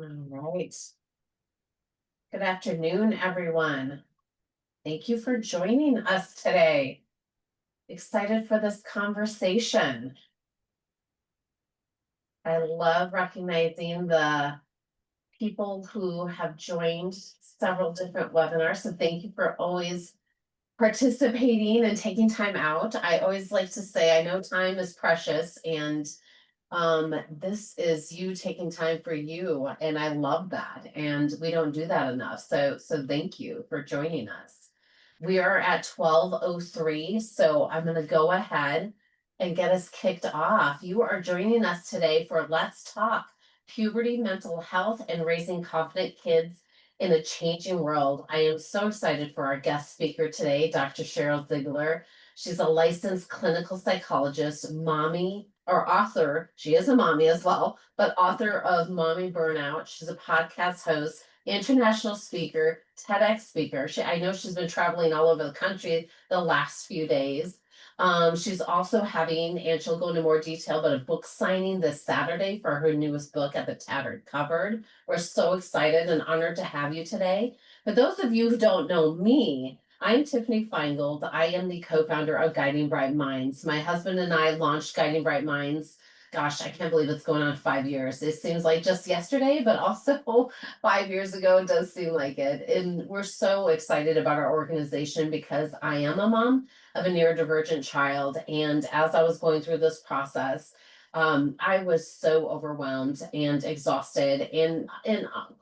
All right. Good afternoon, everyone. Thank you for joining us today. Excited for this conversation. I love recognizing the people who have joined several different webinars. So thank you for always participating and taking time out. I always like to say I know time is precious, and this is you taking time for you, and I love that, and we don't do that enough. So thank you for joining us. We are at 12:03, so I'm going to go ahead and get us kicked off. You are joining us today for Let's Talk Puberty, Mental Health, and Raising Confident Kids in a Changing World. I am so excited for our guest speaker today, Dr. Sheryl Ziegler. She's a licensed clinical psychologist, mommy, or author. She is a mommy as well, but author of Mommy Burnout. She's a podcast host, international speaker, TEDx speaker. I know she's been traveling all over the country the last few days. She's also having, and she'll go into more detail, but a book signing this Saturday for her newest book at the Tattered Cupboard. We're so excited and honored to have you today. For those of you who don't know me, I'm Tiffany Feingold. I am the co-founder of Guiding Bright Minds. My husband and I launched Guiding Bright Minds. Gosh, I can't believe it's going on 5 years. It seems like just yesterday, but also 5 years ago, it does seem like it. And we're so excited about our organization because I am a mom of a neurodivergent child. And as I was going through this process, I was so overwhelmed and exhausted and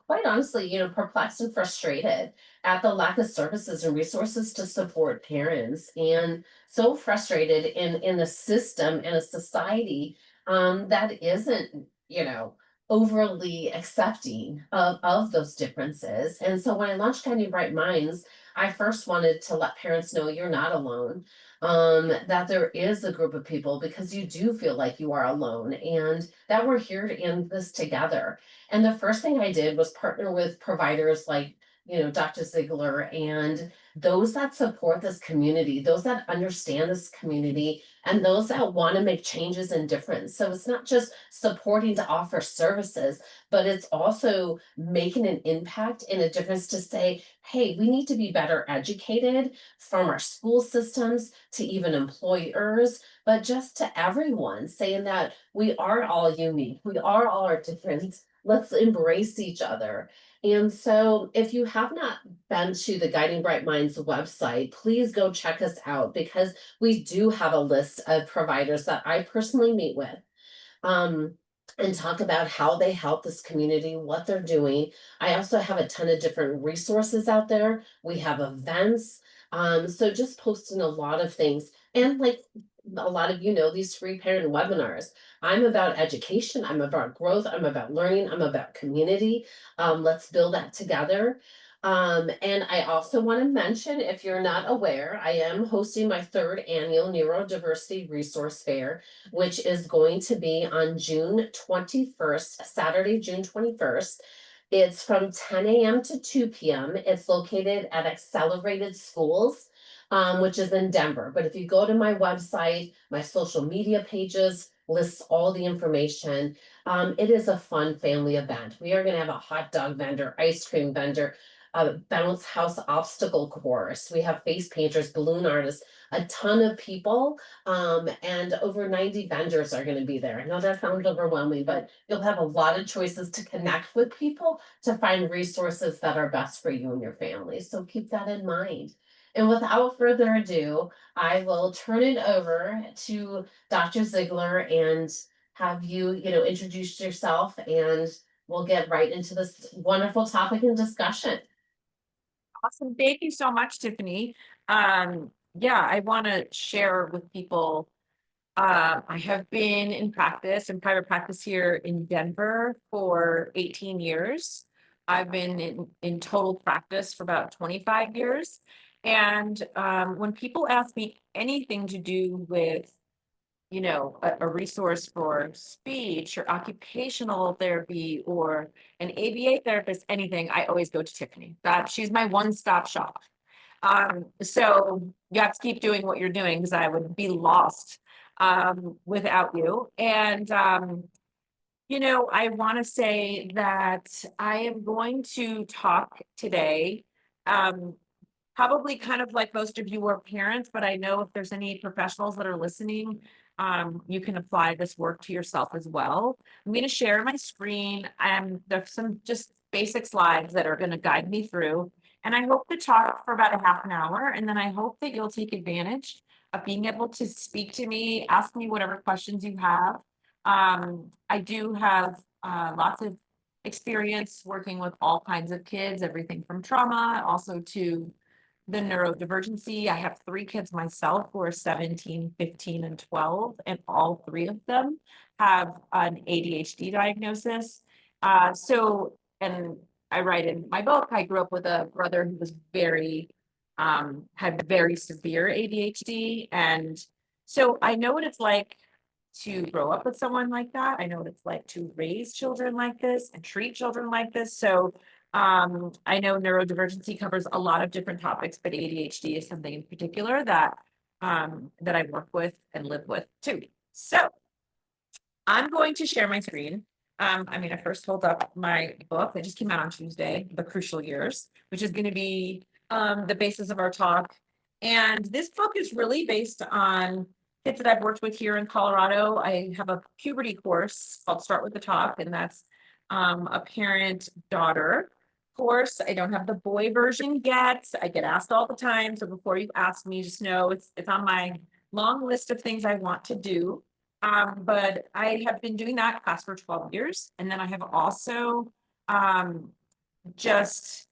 quite honestly, perplexed and frustrated at the lack of services and resources to support parents, and so frustrated in a system and a society that isn't, overly accepting of those differences. And so when I launched Guiding Bright Minds, I first wanted to let parents know you're not alone, that there is a group of people, because you do feel like you are alone and that we're here to end this together. And the first thing I did was partner with providers like, Dr. Ziegler, and those that support this community, those that understand this community, and those that want to make changes and difference. So it's not just supporting to offer services, but it's also making an impact and a difference to say, hey, we need to be better educated, from our school systems to even employers, but just to everyone, saying that we are all unique, we are all different. Let's embrace each other. And so, if you have not been to the Guiding Bright Minds website, please go check us out, because we do have a list of providers that I personally meet with. Um, and talk about how they help this community, what they're doing. I also have a ton of different resources out there. We have events. So just posting a lot of things. And like a lot of these free parent webinars. I'm about education, I'm about growth, I'm about learning, I'm about community. Let's build that together. And I also want to mention, if you're not aware, I am hosting my third annual Neurodiversity Resource Fair, which is going to be on June 21st, Saturday, June 21st. It's from 10 a.m. to 2 p.m. It's located at Accelerated Schools, which is in Denver. But if you go to my website, my social media pages lists all the information. It is a fun family event. We are going to have a hot dog vendor, ice cream vendor, a bounce house obstacle course. We have face painters, balloon artists, a ton of people, and over 90 vendors are going to be there. I know that sounds overwhelming, but you'll have a lot of choices to connect with people to find resources that are best for you and your family. So keep that in mind. And without further ado, I will turn it over to Dr. Ziegler and have you, introduce yourself, and we'll get right into this wonderful topic and discussion. Awesome. Thank you so much, Tiffany. Yeah, I want to share with people. I have been in private practice here in Denver for 18 years. I've been in total practice for about 25 years. And when people ask me anything to do with, a resource for speech or occupational therapy or an ABA therapist, anything, I always go to Tiffany. She's my one-stop shop. So you have to keep doing what you're doing, because I would be lost without you. And I want to say that I am going to talk today. Um, Probably kind of like most of you are parents, but I know if there's any professionals that are listening, you can apply this work to yourself as well. I'm going to share my screen, and there's some just basic slides that are going to guide me through. And I hope to talk for about a half an hour, and then I hope that you'll take advantage of being able to speak to me, ask me whatever questions you have. I do have lots of experience working with all kinds of kids, everything from trauma, also to the neurodivergency. I have 3 kids myself who are 17, 15, and 12, and all 3 of them have an ADHD diagnosis. And I write in my book, I grew up with a brother who was had very severe ADHD. And so I know what it's like to grow up with someone like that. I know what it's like to raise children like this and treat children like this. So I know neurodivergency covers a lot of different topics, but ADHD is something in particular that I work with and live with too. So I'm going to share my screen. I first hold up my book that just came out on Tuesday, The Crucial Years, which is going to be the basis of our talk. And this book is really based on kids that I've worked with here in Colorado. I have a puberty course called Start with the Talk, and that's a parent-daughter course. I don't have the boy version yet. I get asked all the time. So before you ask me, just know it's on my long list of things I want to do. But I have been doing that class for 12 years. And then I have also just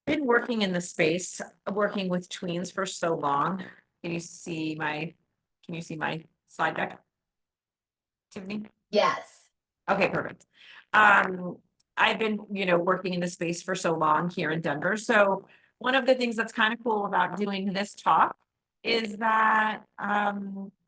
been working in the space, working with tweens for so long. Can you see my slide deck, Tiffany? Yes. Okay, perfect. I've been, working in the space for so long here in Denver. So one of the things that's kind of cool about doing this talk is that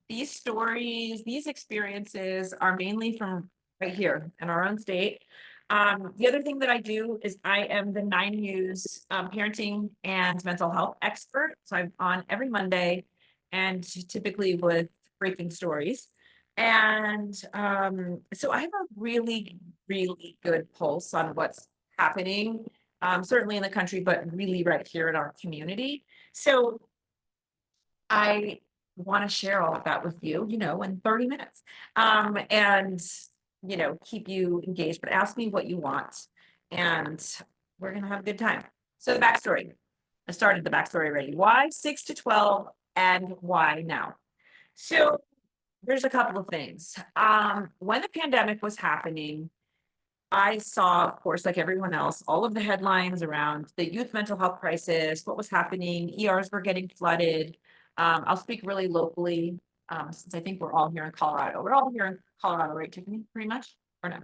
these stories, these experiences are mainly from right here in our own state. The other thing that I do is I am the 9 News parenting and mental health expert. So I'm on every Monday, and typically with breaking stories. And so I have a really, really good pulse on what's happening, certainly in the country, but really right here in our community. So I want to share all of that with you, in 30 minutes, and, keep you engaged, but ask me what you want, and we're going to have a good time. So the backstory, I started the backstory already. Why 6 to 12 and why now? So there's a couple of things. When the pandemic was happening, I saw, of course, like everyone else, all of the headlines around the youth mental health crisis, what was happening, ERs were getting flooded. I'll speak really locally, since I think we're all here in Colorado. We're all here in Colorado, right, Tiffany? Pretty much, or no?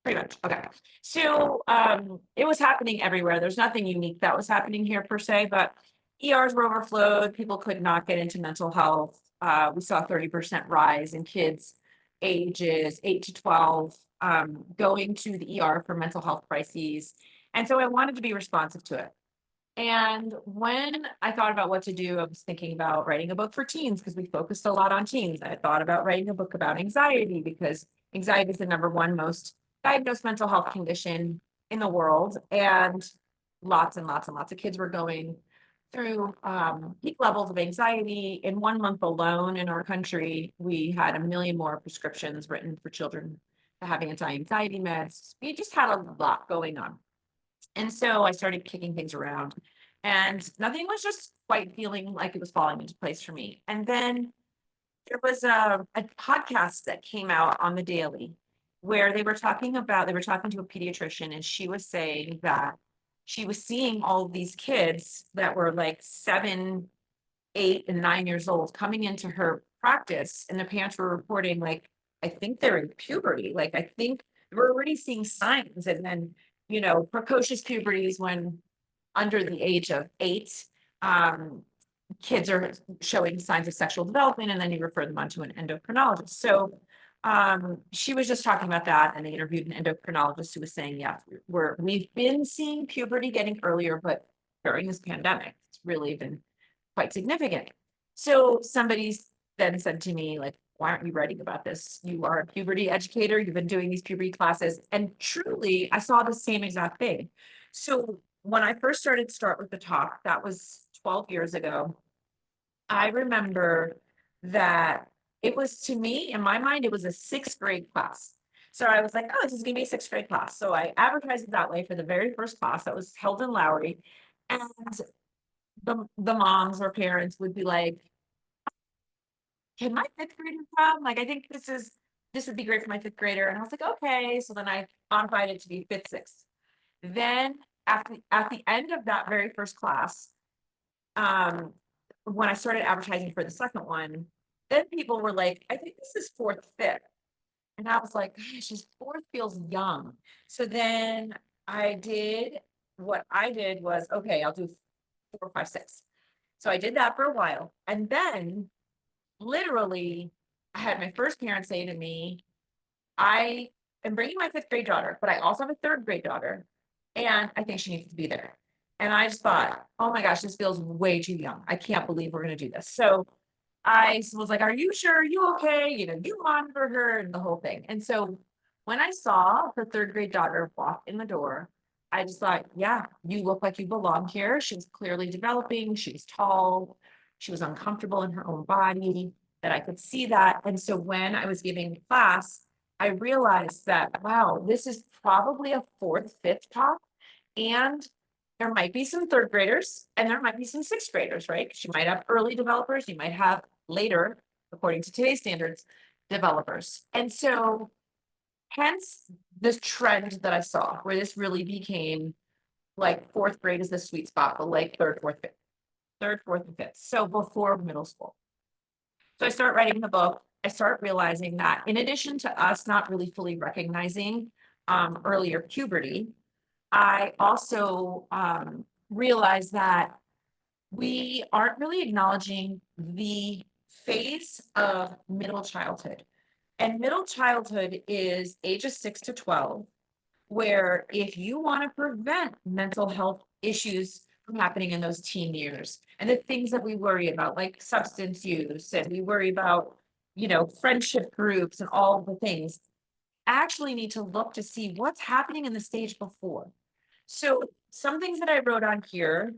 Pretty much, okay. So it was happening everywhere. There's nothing unique that was happening here per se, but ERs were overflowed. People could not get into mental health. We saw a 30% rise in kids ages 8 to 12 going to the ER for mental health crises. And so I wanted to be responsive to it. And when I thought about what to do, I was thinking about writing a book for teens because we focused a lot on teens. I thought about writing a book about anxiety because anxiety is the #1 most diagnosed mental health condition in the world. And lots and lots and lots of kids were going through peak levels of anxiety. In 1 month alone in our country, we had 1 million more prescriptions written for children to have anti-anxiety meds. We just had a lot going on. And so I started kicking things around, and nothing was just quite feeling like it was falling into place for me. And then there was a podcast that came out on the daily where they were talking to a pediatrician, and she was saying that she was seeing all of these kids that were like 7, 8, and 9 years old coming into her practice, and the parents were reporting, like, I think they're in puberty. Like, I think we're already seeing signs. And then, precocious puberty is when under the age of 8, kids are showing signs of sexual development, and then you refer them on to an endocrinologist. So she was just talking about that, and they interviewed an endocrinologist who was saying, yeah, we've been seeing puberty getting earlier, but during this pandemic, it's really been quite significant. So somebody then said to me, like, why aren't you writing about this? You are a puberty educator. You've been doing these puberty classes. And truly, I saw the same exact thing. So when I first started Start With the Talk, that was 12 years ago. I remember that it was, to me, in my mind, it was a sixth grade class. So I was like, oh, this is gonna be a sixth grade class. So I advertised it that way for the very first class that was held in Lowry. And the moms or parents would be like, can my fifth grader come? Like, I think this would be great for my fifth grader. And I was like, okay. So then I modified it to be fifth, sixth. Then at the end of that very first class, um, when I started advertising for the second one, then people were like, I think this is fourth, fifth. And I was like, gosh, this fourth feels young. So then what I did was, okay, I'll do 4, 5, 6. So I did that for a while. And then literally, I had my first parent say to me, I am bringing my fifth grade daughter, but I also have a third grade daughter, and I think she needs to be there. And I just thought, oh my gosh, this feels way too young. I can't believe we're going to do this. So I was like, are you sure? Are you okay? You know, you monitor her and the whole thing. And so when I saw her third grade daughter walk in the door, I just thought, yeah, you look like you belong here. She was clearly developing. She was tall. She was uncomfortable in her own body, that I could see that. And so when I was giving class, I realized that, wow, this is probably a fourth, fifth talk. And there might be some third graders and there might be some sixth graders, right? Because you might have early developers, you might have later, according to today's standards, developers. And so hence this trend that I saw where this really became like fourth grade is the sweet spot, but like third, fourth, fifth, third, fourth, and fifth. So before middle school. So I start writing the book. I start realizing that in addition to us not really fully recognizing earlier puberty, I also realized that we aren't really acknowledging the phase of middle childhood. And middle childhood is ages 6 to 12, where if you want to prevent mental health issues from happening in those teen years and the things that we worry about, like substance use, and we worry about, you know, friendship groups and all the things, actually need to look to see what's happening in the stage before. So some things that I wrote on here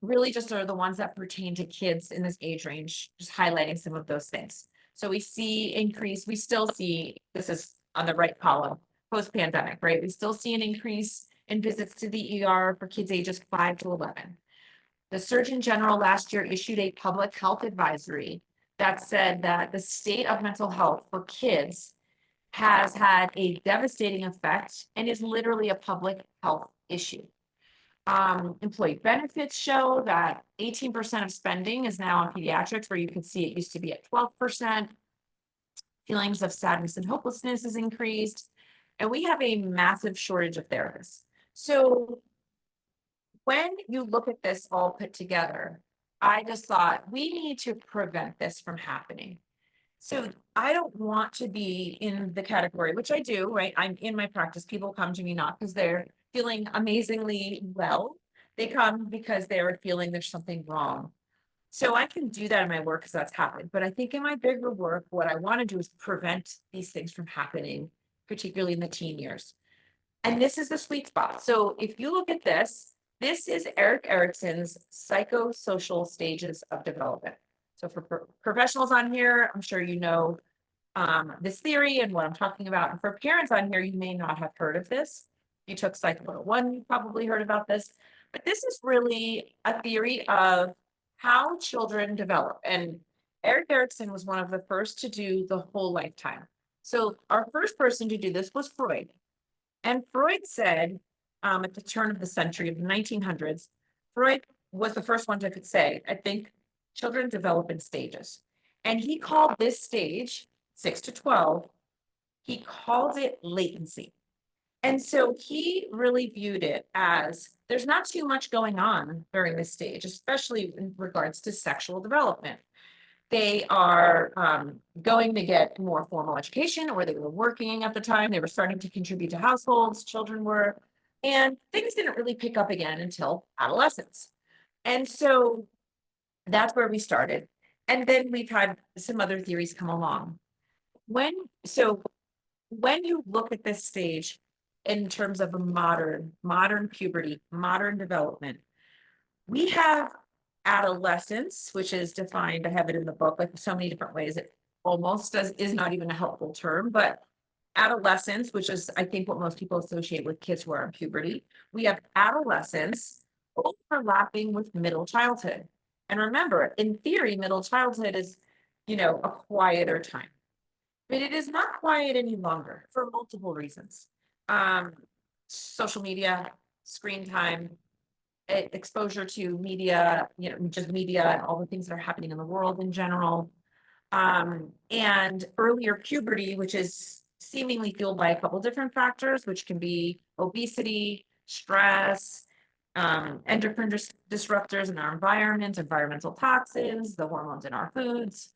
really just are the ones that pertain to kids in this age range, just highlighting some of those things. So we still see, this is on the right column, post-pandemic, right? We still see an increase in visits to the ER for kids ages 5 to 11. The Surgeon General last year issued a public health advisory that said that the state of mental health for kids has had a devastating effect and is literally a public health issue. Employee benefits show that 18% of spending is now on pediatrics, where you can see it used to be at 12%. Feelings of sadness and hopelessness has increased, and we have a massive shortage of therapists. So when you look at this all put together, I just thought we need to prevent this from happening. So I don't want to be in the category, which I do, right? I'm in my practice. People come to me not because they're feeling amazingly well. They come because they're feeling there's something wrong. So I can do that in my work because that's happened. But I think in my bigger work, what I want to do is prevent these things from happening, particularly in the teen years. And this is the sweet spot. So if you look at this is Erik Erikson's psychosocial stages of development. So for professionals on here, I'm sure you know this theory and what I'm talking about. And for parents on here, you may not have heard of this. If you took Psych 101, you probably heard about this. But this is really a theory of how children develop. And Erik Erikson was one of the first to do the whole lifetime. So our first person to do this was Freud. And Freud said at the turn of the century of the 1900s, Freud was the first one to say, I think children develop in stages. And he called this stage, 6 to 12, he called it latency. And so he really viewed it as there's not too much going on during this stage, especially in regards to sexual development. They are going to get more formal education, or they were working at the time. They were starting to contribute to households, children were, and things didn't really pick up again until adolescence. And so that's where we started. And then we've had some other theories come along. So when you look at this stage in terms of a modern puberty, modern development, we have adolescence, which is defined, I have it in the book, like so many different ways. It almost does is not even a helpful term, but adolescence, which is I think what most people associate with kids who are in puberty. We have adolescence overlapping with middle childhood. And remember, in theory, middle childhood is, a quieter time. But it is not quiet any longer for multiple reasons. Um, Social media, screen time, exposure to media, just media and all the things that are happening in the world in general. And earlier puberty, which is seemingly fueled by a couple different factors, which can be obesity, stress, endocrine disruptors in our environment, environmental toxins, the hormones in our foods.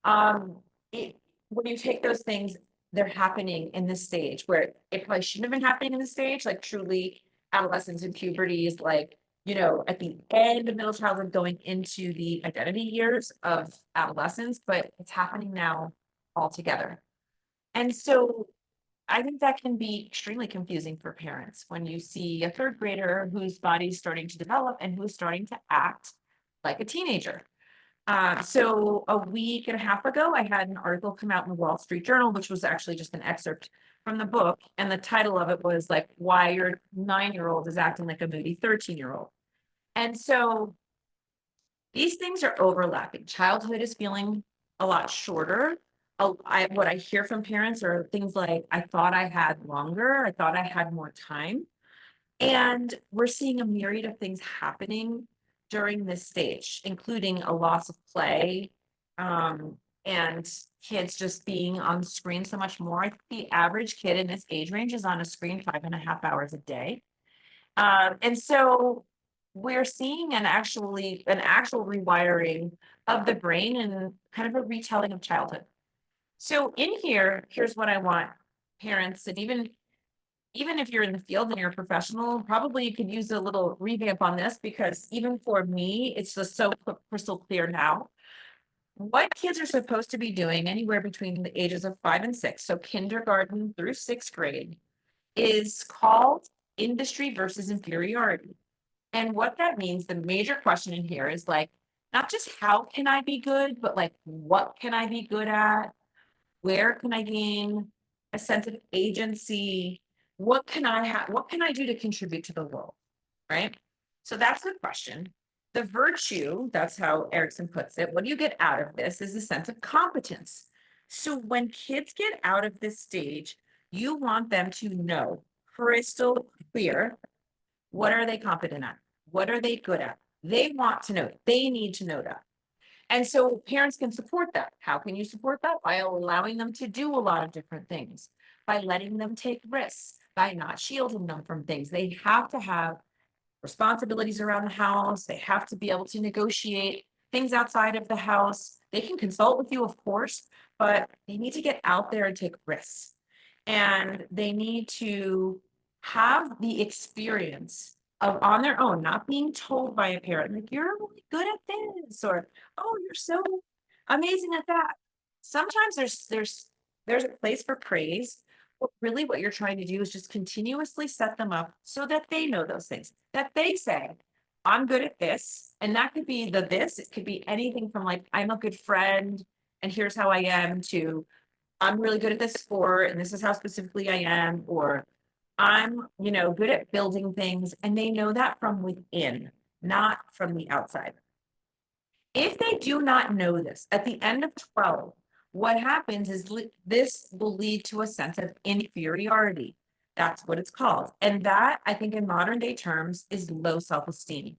Um, it, when you take those things, they're happening in this stage where it probably shouldn't have been happening in this stage, like truly adolescence and puberty is like, at the end of middle childhood going into the identity years of adolescence, but it's happening now all together. And so I think that can be extremely confusing for parents when you see a third grader whose body's starting to develop and who's starting to act like a teenager. So a week and a half ago, I had an article come out in the Wall Street Journal, which was actually just an excerpt from the book. And the title of it was like, why your 9-year-old is acting like a moody 13-year-old. And so these things are overlapping. Childhood is feeling a lot shorter. What I hear from parents are things like, I thought I had longer. I thought I had more time. And we're seeing a myriad of things happening during this stage, including a loss of play, and kids just being on screen so much more. I think the average kid in this age range is on a screen 5.5 hours a day. And so we're seeing an actual rewiring of the brain and kind of a retelling of childhood. So in here, here's what I want parents and even if you're in the field and you're a professional, probably you could use a little revamp on this because even for me, it's just so crystal clear now. What kids are supposed to be doing anywhere between the ages of 5 and 6, so kindergarten through 6th grade, is called industry versus inferiority. And what that means, the major question in here is like, not just how can I be good, but like, what can I be good at? Where can I gain a sense of agency? What can I have? What can I do to contribute to the world? Right. So that's the question. The virtue, that's how Erickson puts it. What do you get out of this is a sense of competence. So when kids get out of this stage, you want them to know crystal clear, what are they competent at? What are they good at? They want to know it. They need to know that. And so parents can support that. How can you support that? By allowing them to do a lot of different things, by letting them take risks, by not shielding them from things. They have to have responsibilities around the house. They have to be able to negotiate things outside of the house. They can consult with you, of course, but they need to get out there and take risks. And they need to have the experience of on their own, not being told by a parent, like, you're really good at this, or, oh, you're so amazing at that. Sometimes there's a place for praise, but really what you're trying to do is just continuously set them up so that they know those things, that they say, I'm good at this. And that could be it could be anything from like, I'm a good friend, and here's how I am, to I'm really good at this sport, and this is how specifically I am, or I'm, good at building things, and they know that from within, not from the outside. If they do not know this at the end of 12, what happens is this will lead to a sense of inferiority. That's what it's called. And that, I think, in modern day terms, is low self-esteem.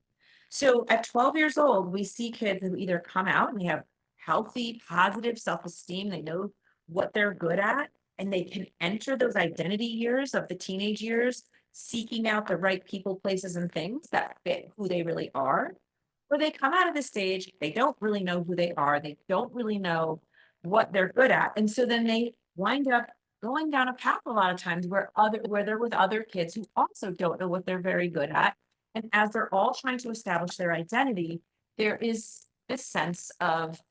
So at 12 years old, we see kids who either come out and they have healthy, positive self-esteem. They know what they're good at, and they can enter those identity years of the teenage years, seeking out the right people, places, and things that fit who they really are. Where they come out of the stage, they don't really know who they are. They don't really know what they're good at. And so then they wind up going down a path a lot of times where they're with other kids who also don't know what they're very good at. And as they're all trying to establish their identity, there is this sense of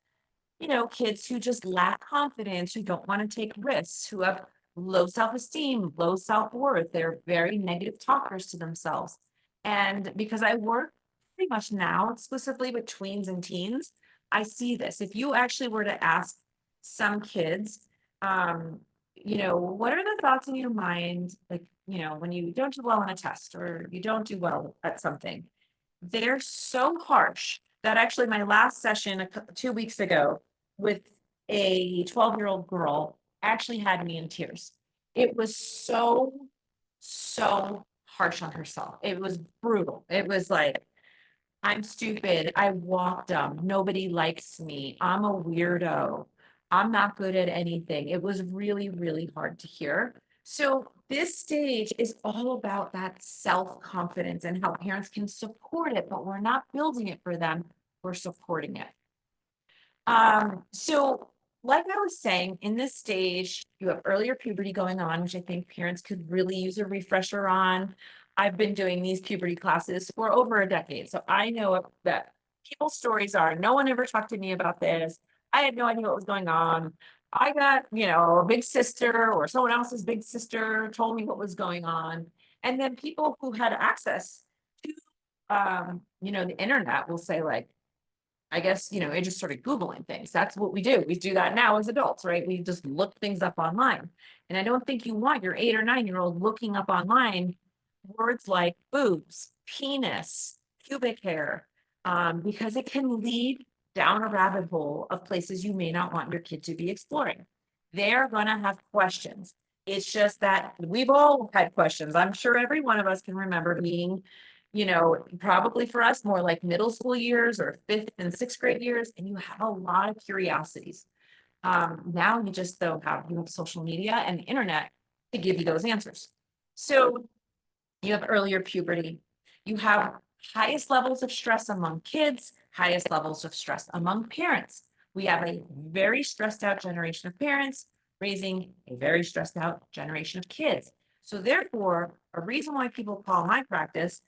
kids who just lack confidence, who don't want to take risks, who have low self-esteem, low self-worth. They're very negative talkers to themselves. And because I work pretty much now exclusively with tweens and teens, I see this. If you actually were to ask some kids, um, what are the thoughts in your mind, like, when you don't do well on a test or you don't do well at something, they're so harsh that actually my last session 2 weeks ago with a 12-year-old girl actually had me in tears. It was so, so harsh on herself. It was brutal. It was like, I'm stupid. I walked dumb. Nobody likes me. I'm a weirdo. I'm not good at anything. It was really, really hard to hear. So this stage is all about that self-confidence and how parents can support it, but we're not building it for them. We're supporting it. So like I was saying, in this stage, you have earlier puberty going on, which I think parents could really use a refresher on. I've been doing these puberty classes for over a decade, so I know that people's stories are, no one ever talked to me about this. I had no idea what was going on. I got, a big sister or someone else's big sister told me what was going on. And then people who had access to, the internet will say like, I guess, I just started Googling things. That's what we do. We do that now as adults, right? We just look things up online. And I don't think you want your 8 or 9-year-old looking up online words like boobs, penis, pubic hair, because it can lead down a rabbit hole of places you may not want your kid to be exploring. They're going to have questions. It's just that we've all had questions. I'm sure every one of us can remember being, probably for us more like middle school years or fifth and sixth grade years, and you have a lot of curiosities. Now you just though you have social media and the internet to give you those answers. So you have earlier puberty, you have highest levels of stress among kids, highest levels of stress among parents. We have a very stressed out generation of parents raising a very stressed out generation of kids. So therefore, a reason why people call my practice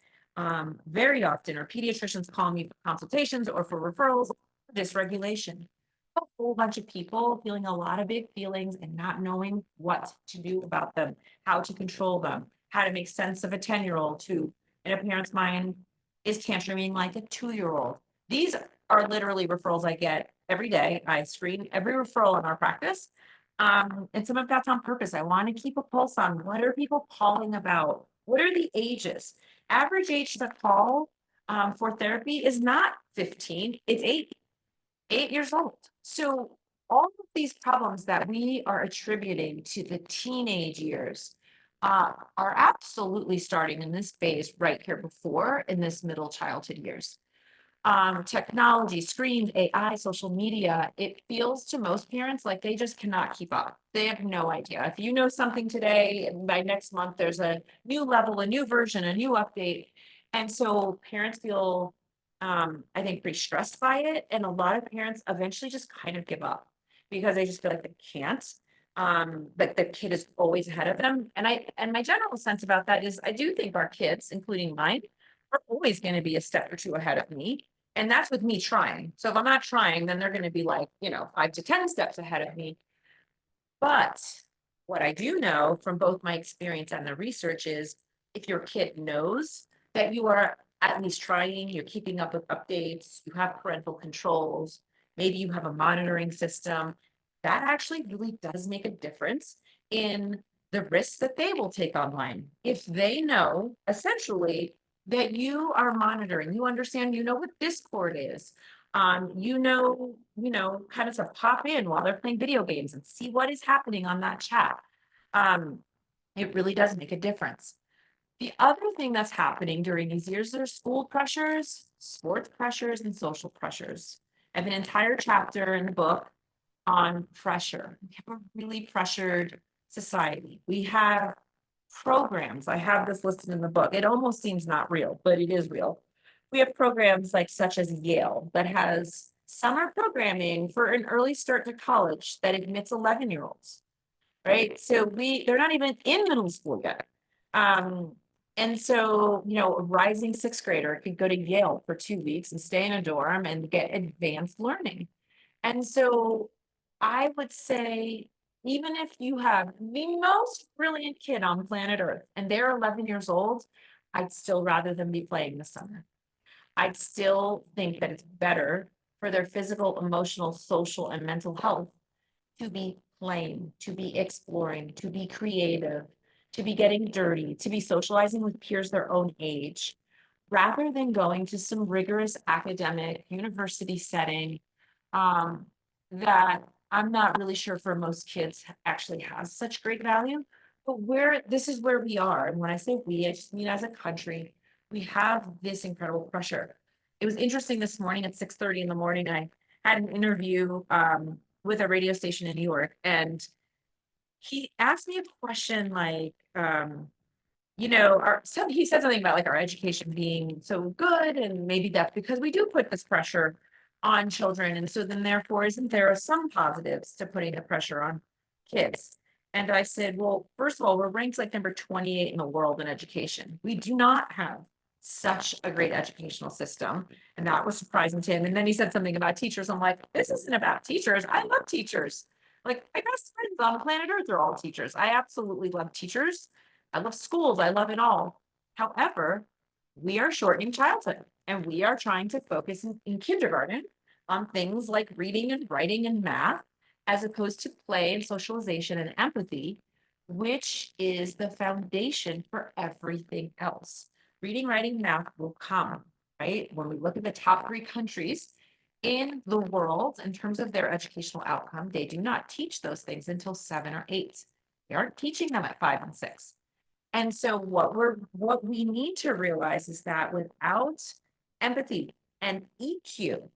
very often, or pediatricians call me for consultations or for referrals, dysregulation. A whole bunch of people feeling a lot of big feelings and not knowing what to do about them, how to control them, how to make sense of a 10-year-old who, in a parent's mind, is tantruming like a 2-year-old. These are literally referrals I get every day. I screen every referral in our practice. And some of that's on purpose. I want to keep a pulse on what are people calling about? What are the ages? Average age to call for therapy is not 15, it's 8 years old. So all of these problems that we are attributing to the teenage years are absolutely starting in this phase right here before in this middle childhood years. Technology, screens, AI, social media, it feels to most parents like they just cannot keep up. They have no idea. If you know something today, by next month, there's a new level, a new version, a new update. And so parents feel, I think, pretty stressed by it. And a lot of parents eventually just kind of give up because they just feel like they can't. That the kid is always ahead of them. And my general sense about that is I do think our kids, including mine, are always going to be a step or two ahead of me. And that's with me trying. So if I'm not trying, then they're going to be like, 5 to 10 steps ahead of me. But what I do know from both my experience and the research is if your kid knows that you are at least trying, you're keeping up with updates, you have parental controls, maybe you have a monitoring system, that actually really does make a difference in the risks that they will take online. If they know essentially that you are monitoring, you understand, what Discord is, kind of stuff, pop in while they're playing video games and see what is happening on that chat. Um, it really does make a difference. The other thing that's happening during these years are school pressures, sports pressures, and social pressures. I have an entire chapter in the book on pressure. We have a really pressured society. We have programs. I have this listed in the book. It almost seems not real, but it is real. We have programs like such as Yale that has summer programming for an early start to college that admits 11-year-olds, right? So they're not even in middle school yet. And so, a rising sixth grader could go to Yale for 2 weeks and stay in a dorm and get advanced learning. And so I would say, even if you have the most brilliant kid on planet Earth and they're 11 years old, I'd still rather them be playing this summer. I'd still think that it's better for their physical, emotional, social, and mental health to be playing, to be exploring, to be creative, to be getting dirty, to be socializing with peers their own age, rather than going to some rigorous academic university setting um, that I'm not really sure for most kids actually has such great value. But this is where we are. And when I say we, I just mean as a country, we have this incredible pressure. It was interesting this morning at 6:30 in the morning. I had an interview with a radio station in New York, and he asked me a question like, he said something about like our education being so good, and maybe that's because we do put this pressure on children. And so then therefore, isn't there some positives to putting the pressure on kids? And I said, well, first of all, we're ranked like number 28 in the world in education. We do not have such a great educational system. And that was surprising to him. And then he said something about teachers. I'm like, this isn't about teachers. I love teachers. Like my best friends on planet Earth are all teachers. I absolutely love teachers. I love schools. I love it all. However, we are shortening childhood and we are trying to focus in kindergarten on things like reading and writing and math, as opposed to play and socialization and empathy, which is the foundation for everything else. Reading, writing, math will come, right? When we look at the top 3 countries in the world in terms of their educational outcome, they do not teach those things until 7 or 8. They aren't teaching them at 5 and 6. And so what we need to realize is that without empathy and EQ,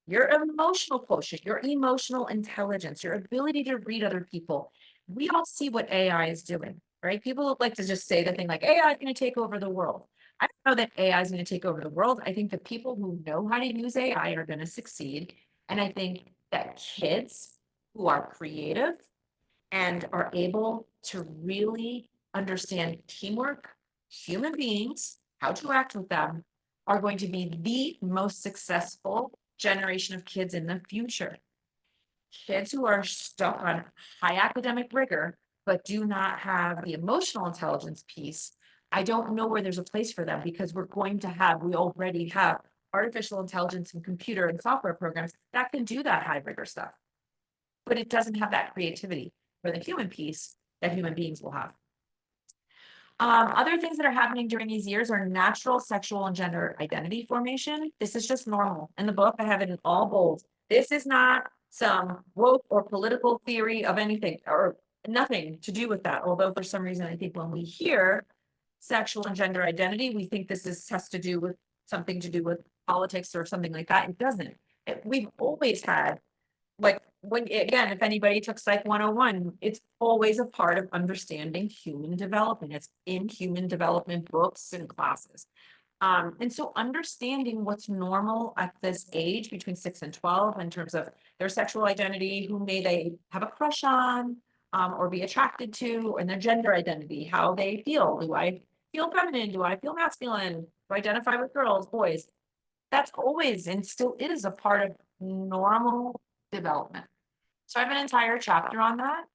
your emotional quotient, your emotional intelligence, your ability to read other people, we all see what AI is doing, right? People like to just say the thing like AI is going to take over the world. I don't know that AI is going to take over the world. I think the people who know how to use AI are going to succeed. And I think that kids who are creative and are able to really understand teamwork, human beings, how to act with them, are going to be the most successful generation of kids in the future. Kids who are stuck on high academic rigor, but do not have the emotional intelligence piece, I don't know where there's a place for them, because we already have artificial intelligence and computer and software programs that can do that high rigor stuff. But it doesn't have that creativity for the human piece that human beings will have. Other things that are happening during these years are natural sexual and gender identity formation. This is just normal. In the book, I have it in all bold. This is not some woke or political theory of anything, or nothing to do with that. Although for some reason, I think when we hear sexual and gender identity, we think has to do with something to do with politics or something like that. It doesn't. We've always had, like, again, if anybody took Psych 101, it's always a part of understanding human development. It's in human development books and classes. And so understanding what's normal at this age between 6 and 12 in terms of their sexual identity, who may they have a crush on, or be attracted to, and their gender identity, how they feel. Do I feel feminine? Do I feel masculine? Do I identify with girls, boys? That's always and still is a part of normal development. So I have an entire chapter on that.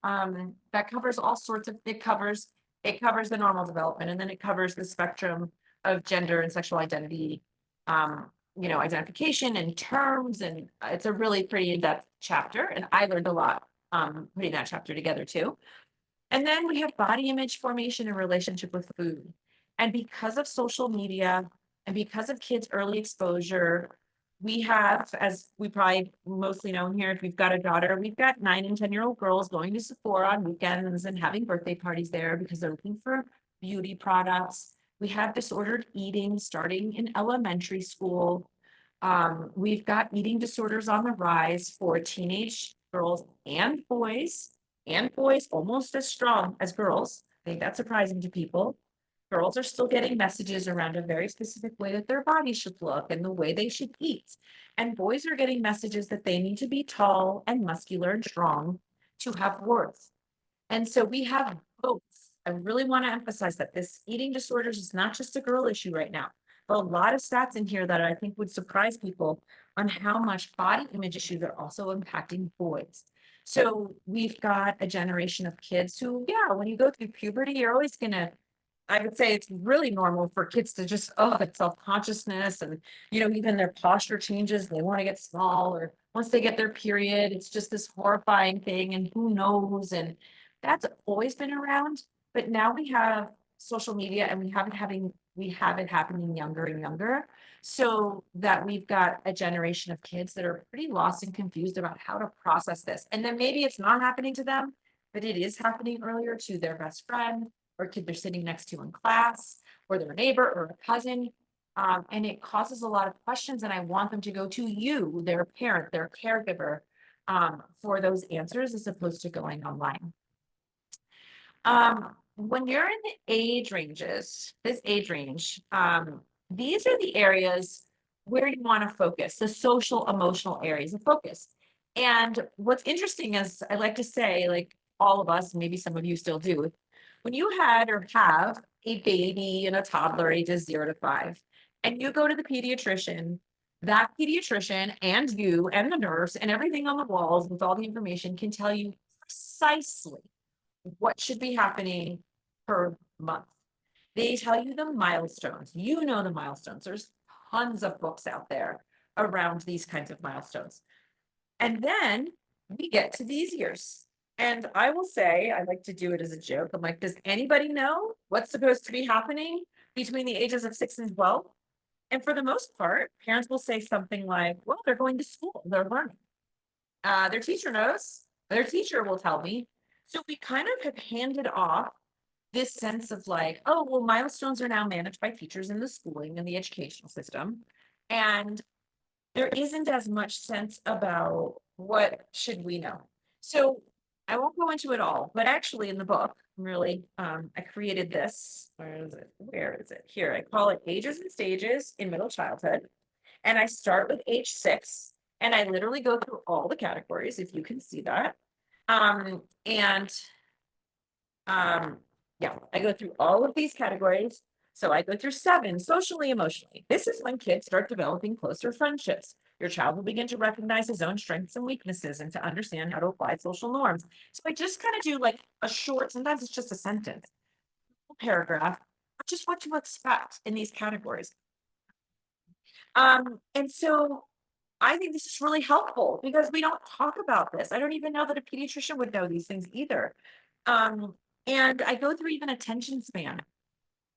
That covers all sorts of, it covers the normal development, and then it covers the spectrum of gender and sexual identity, identification and terms, and it's a really pretty in-depth chapter, and I learned a lot putting that chapter together too. And then we have body image formation in relationship with food. And because of social media and because of kids' early exposure, we have, as we probably mostly know here, if we've got a daughter, we've got 9 and 10-year-old girls going to Sephora on weekends and having birthday parties there because they're looking for beauty products. We have disordered eating starting in elementary school. We've got eating disorders on the rise for teenage girls and boys almost as strong as girls. I think that's surprising to people. Girls are still getting messages around a very specific way that their body should look and the way they should eat. And boys are getting messages that they need to be tall and muscular and strong to have worth. And so we have both. I really want to emphasize that this eating disorders is not just a girl issue right now. but a lot of stats in here that I think would surprise people on how much body image issues are also impacting boys. So we've got a generation of kids who, yeah, when you go through puberty, you're always gonna, I would say it's really normal for kids to just, oh, it's self-consciousness and, even their posture changes, they want to get small, or once they get their period, it's just this horrifying thing and who knows, and that's always been around. But now we have social media and we have it happening younger and younger. So that we've got a generation of kids that are pretty lost and confused about how to process this. And then maybe it's not happening to them, but it is happening earlier to their best friend or kid they're sitting next to in class, or their neighbor or a cousin. And it causes a lot of questions, and I want them to go to you, their parent, their caregiver, for those answers as opposed to going online. When you're in the age ranges, this age range, these are the areas where you want to focus, the social emotional areas of focus. And what's interesting is I like to say, like all of us, maybe some of you still do, when you had or have a baby and a toddler ages 0 to 5, and you go to the pediatrician, that pediatrician and you and the nurse and everything on the walls with all the information can tell you precisely what should be happening per month. They tell you the milestones. You know the milestones. There's tons of books out there around these kinds of milestones. And then we get to these years. And I will say, I like to do it as a joke. I'm like, does anybody know what's supposed to be happening between the ages of 6 and 12? And for the most part, parents will say something like, well, they're going to school, they're learning. Their teacher knows, their teacher will tell me. So we kind of have handed off this sense of like, oh, well, milestones are now managed by teachers in the schooling and the educational system. And there isn't as much sense about what should we know. So I won't go into it all, but actually in the book, really, I created this. Where is it? Where is it? Here, I call it Ages and Stages in Middle Childhood. And I start with age 6, and I literally go through all the categories, if you can see that. And yeah, I go through all of these categories. So I go through 7, socially, emotionally. This is when kids start developing closer friendships. Your child will begin to recognize his own strengths and weaknesses and to understand how to apply social norms. So I just kind of do like a short, sometimes it's just a sentence, paragraph, just what to expect in these categories. And so I think this is really helpful because we don't talk about this. I don't even know that a pediatrician would know these things either. And I go through even attention span,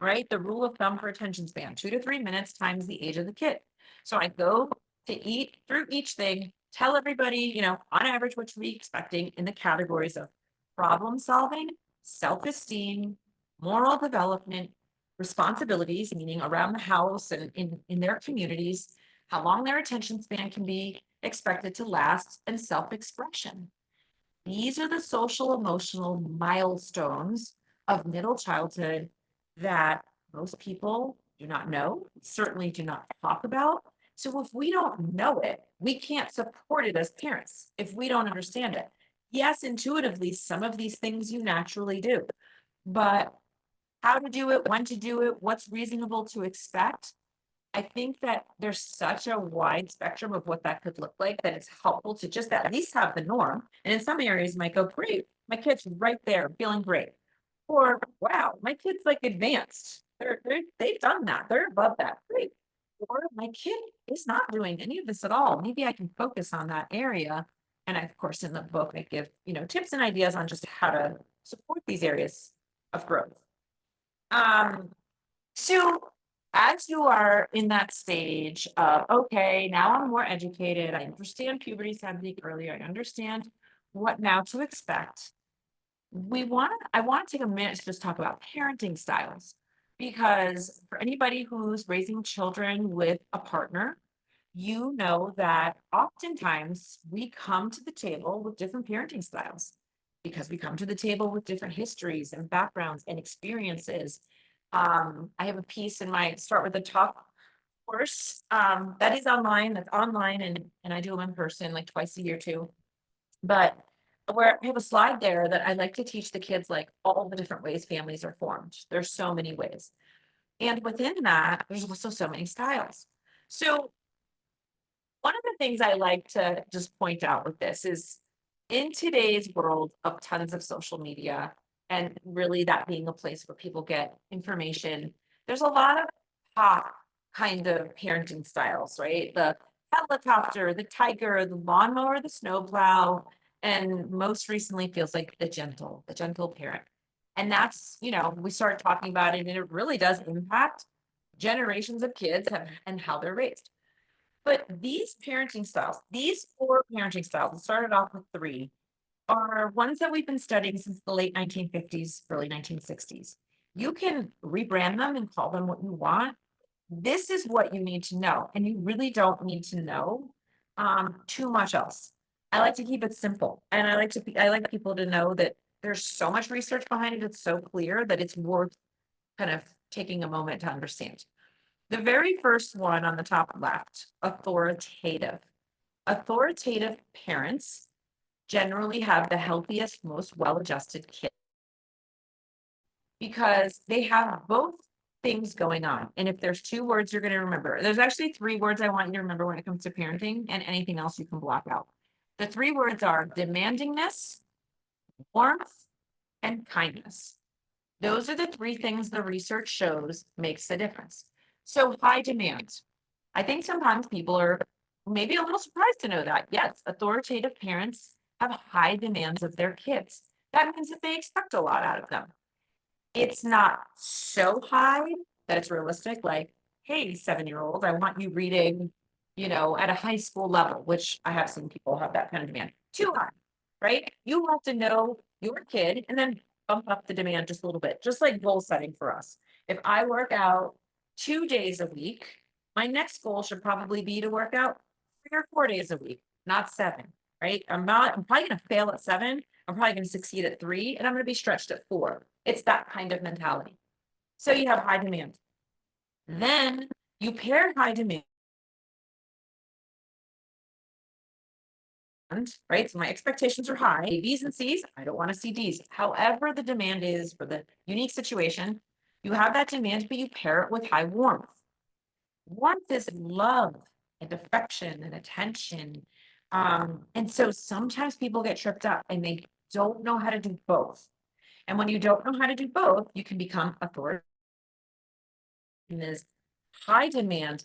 right? The rule of thumb for attention span, 2 to 3 minutes times the age of the kid. So I go to eat through each thing, tell everybody, on average, what to be expecting in the categories of problem solving, self-esteem, moral development, responsibilities, meaning around the house and in their communities, how long their attention span can be expected to last, and self-expression. These are the social emotional milestones of middle childhood that most people do not know, certainly do not talk about. So if we don't know it, we can't support it as parents if we don't understand it. Yes, intuitively, some of these things you naturally do, but how to do it, when to do it, what's reasonable to expect. I think that there's such a wide spectrum of what that could look like that it's helpful to just at least have the norm. And in some areas, you might go, great, my kid's right there, feeling great. Or, wow, my kid's like advanced. They've done that. They're above that. Great. Or my kid is not doing any of this at all. Maybe I can focus on that area. And of course, in the book, I give, tips and ideas on just how to support these areas of growth. So as you are in that stage of, okay, now I'm more educated, I understand puberty sounded earlier, I understand what now to expect. I want to take a minute to just talk about parenting styles, because for anybody who's raising children with a partner, you know that oftentimes we come to the table with different parenting styles because we come to the table with different histories and backgrounds and experiences. I have a piece in my Start with the Top course that is online, and I do them in person like twice a year too. But where I have a slide there that I like to teach the kids like all the different ways families are formed. There's so many ways. And within that, there's also so many styles. So one of the things I like to just point out with this is in today's world of tons of social media, and really that being a place where people get information, there's a lot of pop kind of parenting styles, right? The helicopter, the tiger, the lawnmower, the snowplow, and most recently feels like the gentle parent. And that's, we start talking about it, and it really does impact generations of kids and how they're raised. But these parenting styles, these 4 parenting styles, it started off with 3, are ones that we've been studying since the late 1950s, early 1960s. You can rebrand them and call them what you want. This is what you need to know, and you really don't need to know too much else. I like to keep it simple, and I like people to know that there's so much research behind it. It's so clear that it's worth kind of taking a moment to understand. The very first one on the top left, authoritative. Authoritative parents generally have the healthiest, most well-adjusted kids because they have both things going on. And if there's 2 words you're going to remember, there's actually 3 words I want you to remember when it comes to parenting, and anything else you can block out. The 3 words are demandingness, warmth, and kindness. Those are the 3 things the research shows makes the difference. So high demand. I think sometimes people are maybe a little surprised to know that. Yes, authoritative parents have high demands of their kids. That means that they expect a lot out of them. It's not so high that it's realistic, like, hey, 7-year-old, I want you reading, at a high school level, which I have seen people have that kind of demand. Too high, right? You have to know your kid and then bump up the demand just a little bit, just like goal setting for us. If I work out 2 days a week, my next goal should probably be to work out 3 or 4 days a week, not 7, right? I'm probably gonna fail at 7. I'm probably gonna succeed at 3, and I'm gonna be stretched at 4. It's that kind of mentality. So you have high demand. Then you pair high demand, right? So my expectations are high, B's and C's. I don't want to see D's. However, the demand is for the unique situation, you have that demand, but you pair it with high warmth. Warmth is love and affection and attention. And so sometimes people get tripped up and they don't know how to do both. And when you don't know how to do both, you can become authoritative. Is high demand,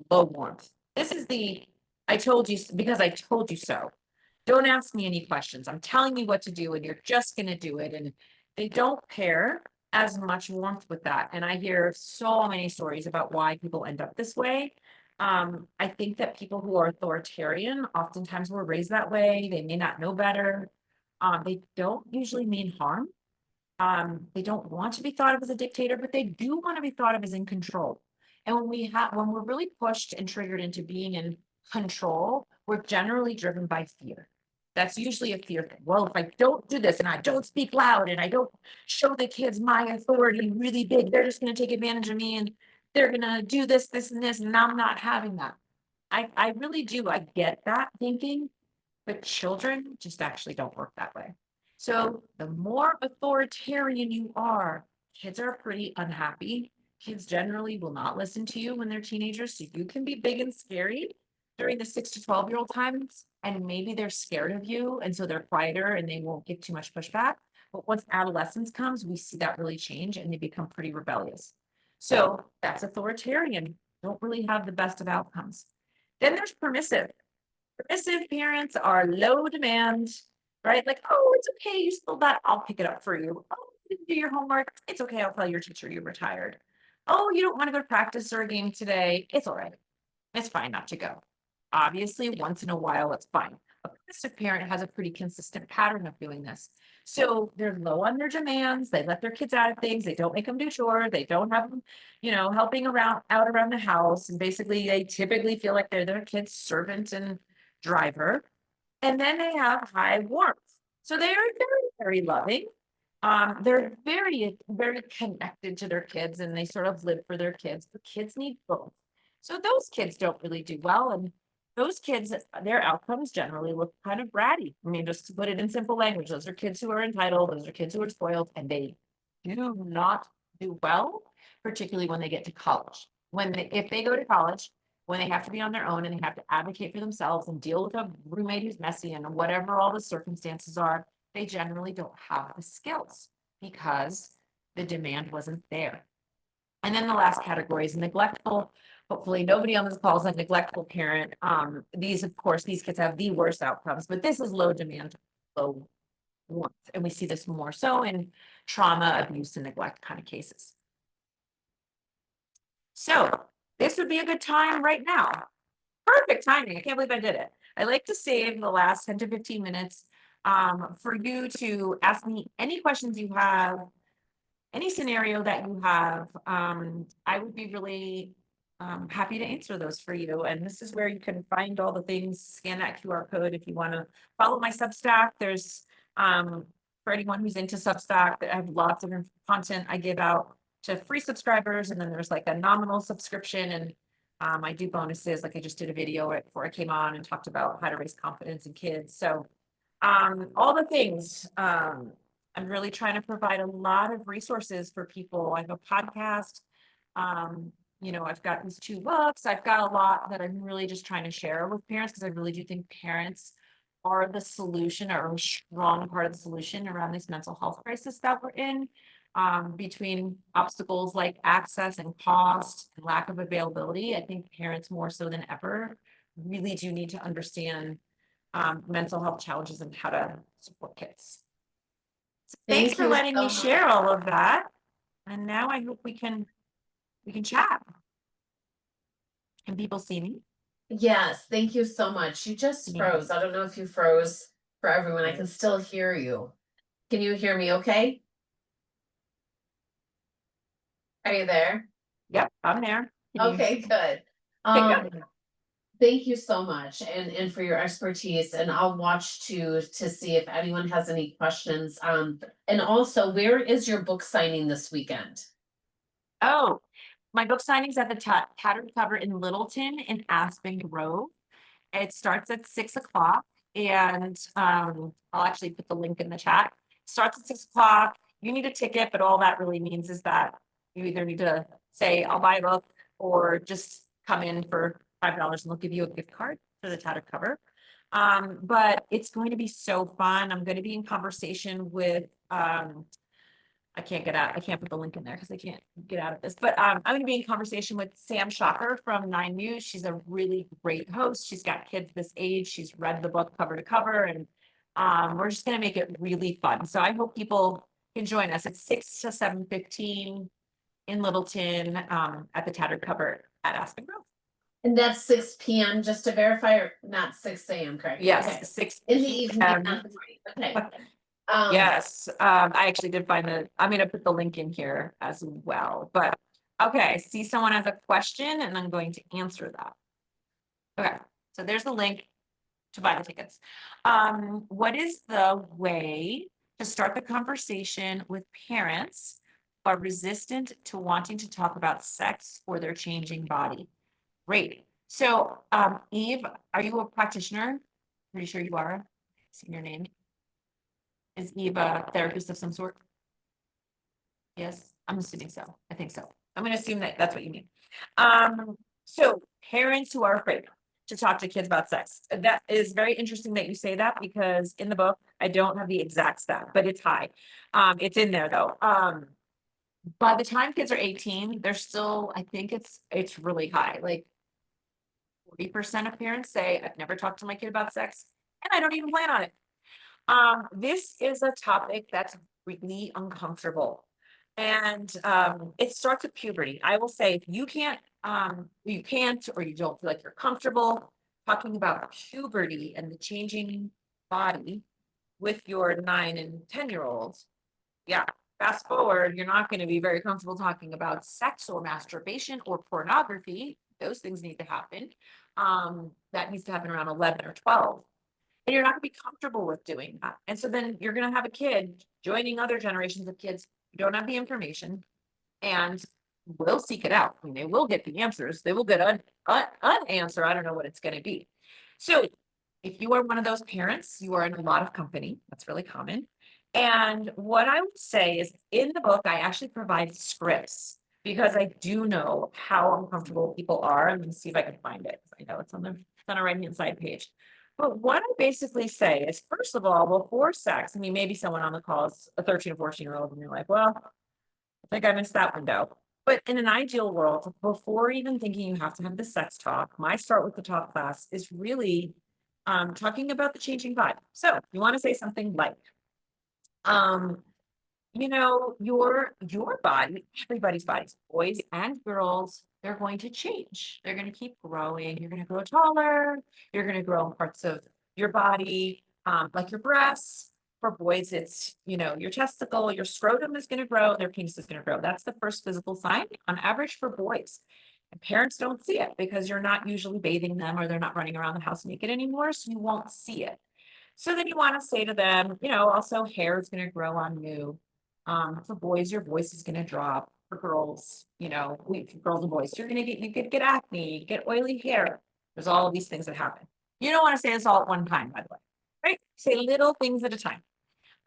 low warmth. This is the I told you because I told you so. Don't ask me any questions. I'm telling you what to do and you're just going to do it. And they don't pair as much warmth with that. And I hear so many stories about why people end up this way. I think that people who are authoritarian oftentimes were raised that way. They may not know better. They don't usually mean harm. They don't want to be thought of as a dictator, but they do want to be thought of as in control. And when we're really pushed and triggered into being in control, we're generally driven by fear. That's usually a fear thing. Well, if I don't do this and I don't speak loud and I don't show the kids my authority really big, they're just going to take advantage of me and they're going to do this, this, and this, and I'm not having that. I really do. I get that thinking, but children just actually don't work that way. So the more authoritarian you are, kids are pretty unhappy. Kids generally will not listen to you when they're teenagers. So you can be big and scary during the 6 to 12-year-old times. And maybe they're scared of you. And so they're quieter and they won't give too much pushback. But once adolescence comes, we see that really change and they become pretty rebellious. So that's authoritarian. Don't really have the best of outcomes. Then there's permissive. Permissive parents are low demand, right? Like, oh, it's okay, you spilled that, I'll pick it up for you. Oh, you didn't do your homework, it's okay, I'll tell your teacher you're retired. Oh, you don't want to go to practice or a game today, it's all right. It's fine not to go. Obviously, once in a while, it's fine. A permissive parent has a pretty consistent pattern of doing this. So they're low on their demands, they let their kids out of things, they don't make them do chores, they don't have them, helping out around the house. And basically, they typically feel like they're their kid's servant and driver, and then they have high warmth. So they are very, very loving. They're very, very connected to their kids and they sort of live for their kids, but kids need both. So those kids don't really do well. And those kids, their outcomes generally look kind of bratty. I mean, just to put it in simple language, those are kids who are entitled, those are kids who are spoiled, and they do not do well, particularly when they get to college. If they go to college, when they have to be on their own and they have to advocate for themselves and deal with a roommate who's messy and whatever all the circumstances are, they generally don't have the skills because the demand wasn't there. And then the last category is neglectful. Hopefully nobody on this call is a neglectful parent. Of course, these kids have the worst outcomes, but this is low demand, low warmth. And we see this more so in trauma, abuse, and neglect kind of cases. So this would be a good time right now. Perfect timing. I can't believe I did it. I like to save the last 10 to 15 minutes for you to ask me any questions you have, any scenario that you have. I would be really happy to answer those for you. And this is where you can find all the things, scan that QR code if you want to follow my Substack. There's for anyone who's into Substack, I have lots of content I give out to free subscribers, and then there's like a nominal subscription, and I do bonuses. Like I just did a video right before I came on and talked about how to raise confidence in kids. So all the things. I'm really trying to provide a lot of resources for people. I have a podcast. I've got these 2 books. I've got a lot that I'm really just trying to share with parents because I really do think parents are the solution, or a strong part of the solution around this mental health crisis that we're in. Between obstacles like access and cost and lack of availability, I think parents more so than ever really do need to understand mental health challenges and how to support kids. So thanks for letting me share all of that. And now I hope we can chat. Can people see me? Yes, thank you so much. You just froze. I don't know if you froze for everyone. I can still hear you. Can you hear me okay? Are you there? Yep, I'm there. Okay, good. Thank you so much and for your expertise, and I'll watch to see if anyone has any questions. And also, where is your book signing this weekend? Oh, my book signing's at the Tattered Cover in Littleton in Aspen Grove. It starts at 6 o'clock, and I'll actually put the link in the chat. It starts at 6 o'clock. You need a ticket, but all that really means is that you either need to say, I'll buy a book, or just come in for $5 and they'll give you a gift card for the Tattered Cover. But it's going to be so fun. I'm going to be in conversation with I can't put the link in there because I can't get out of this, but I'm going to be in conversation with Sam Shocker from 9 News. She's a really great host. She's got kids this age. She's read the book cover to cover, and we're just going to make it really fun. So I hope people can join us. It's 6 to 7:15 in Littleton at the Tattered Cover at Aspen Grove. And that's 6 p.m. just to verify, or not 6 a.m. correct? Yes, okay. 6 in the evening. Not the morning. Okay. Yes, I actually did find I'm going to put the link in here as well, but okay, I see someone has a question and I'm going to answer that. Okay, so there's the link to buy the tickets. What is the way to start the conversation with parents who are resistant to wanting to talk about sex or their changing body? Great. So, Eve, are you a practitioner? Pretty sure you are. See your name. Is Eve a therapist of some sort? Yes, I'm assuming so. I think so. I'm going to assume that that's what you mean. So parents who are afraid to talk to kids about sex. That is very interesting that you say that, because in the book, I don't have the exact stat, but it's high. It's in there though. By the time kids are 18, they're still, I think it's really high. Like 40% of parents say, I've never talked to my kid about sex and I don't even plan on it. This is a topic that's really uncomfortable. And it starts with puberty. I will say, if you can't or you don't feel like you're comfortable talking about puberty and the changing body with your 9 and 10-year-olds, yeah, fast forward, you're not going to be very comfortable talking about sex or masturbation or pornography. Those things need to happen. That needs to happen around 11 or 12. And you're not going to be comfortable with doing that. And so then you're going to have a kid joining other generations of kids who don't have the information and will seek it out. I mean, they will get the answers. They will get an answer. I don't know what it's going to be. So if you are one of those parents, you are in a lot of company. That's really common. And what I would say is in the book, I actually provide scripts because I do know how uncomfortable people are. I'm gonna see if I can find it. I know it's on a right-hand side page. But what I basically say is, first of all, before sex, I mean, maybe someone on the call is a 13 or 14-year-old, and you're like, well, I think I missed that window. But in an ideal world, before even thinking you have to have the sex talk, my start with the talk class is really talking about the changing vibe. So you want to say something like, um, your body, everybody's bodies, boys and girls, they're going to change. They're going to keep growing. You're going to grow taller. You're going to grow in parts of your body, like your breasts. For boys, it's, your testicle, your scrotum is going to grow, their penis is going to grow. That's the first physical sign on average for boys. And parents don't see it because you're not usually bathing them or they're not running around the house naked anymore. So you won't see it. So then you want to say to them, also hair is going to grow on you. For boys, your voice is going to drop. For girls, girls and boys, you could get acne, you get oily hair. There's all of these things that happen. You don't want to say this all at one time, by the way, right? Say little things at a time.